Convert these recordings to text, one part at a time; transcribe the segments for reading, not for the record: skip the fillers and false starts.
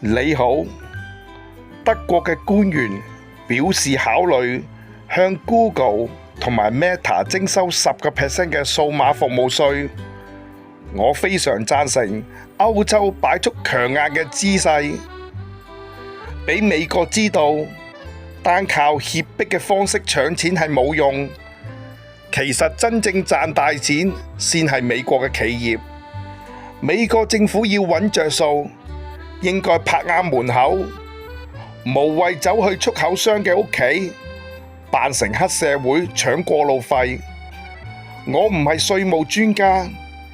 你好，德國嘅官員表示考慮向 Google 同埋 Meta 徵收10% 嘅數碼服務稅。我非常贊成歐洲擺出強硬嘅姿勢，俾美國知道單靠脅迫嘅方式搶錢係冇用，其實真正賺大錢先係美國嘅企業。美國政府要揾着數，應該拍啱門口，無謂走去出口商嘅屋企扮成黑社會搶過路費。我唔係稅務專家，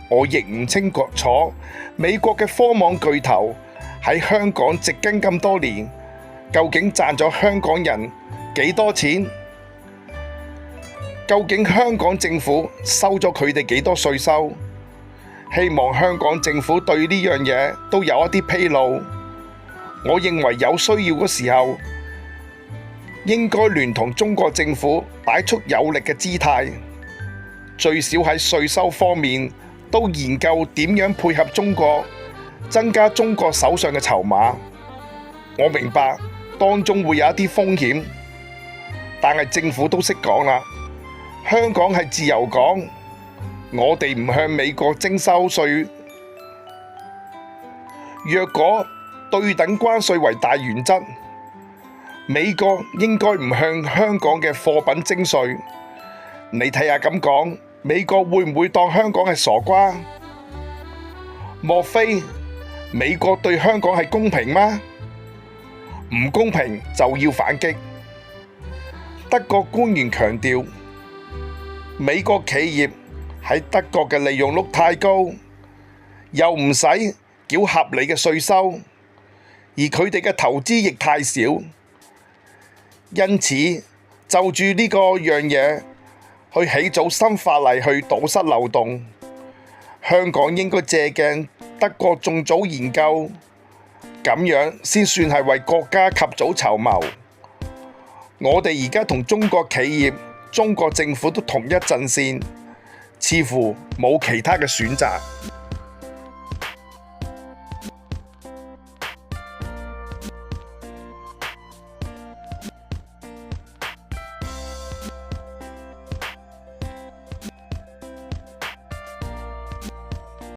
我亦唔清楚美國嘅科網巨頭喺香港植根咁多年，究竟賺咗香港人幾多錢？究竟香港政府收咗佢哋幾多稅收？希望香港政府對呢樣嘢都有一啲披露。我認為有需要嘅時候，應該聯同中國政府擺出有力嘅姿態，最少喺稅收方面都研究點樣配合中國，增加中國手上嘅籌碼。我明白當中會有一啲風險，但係政府都識講啦，香港係自由港，我哋唔向美國徵收稅。若果對等關稅為大原則，美國應該唔向香港嘅貨品徵稅。你睇下咁講，美國會唔會當香港係傻瓜？莫非美國對香港係公平嗎？唔公平就要反擊。德國官員強調，美國企業喺德國嘅利用率太高，又唔使繳合理嘅稅收，而佢哋嘅投資亦太少，因此就住呢個樣嘢去起草新法例去堵塞漏洞。香港應該借鏡德國仲早研究，咁樣先算係為國家及早籌謀。我哋而家同中國企業、中國政府都同一陣線，似乎冇其他嘅選擇。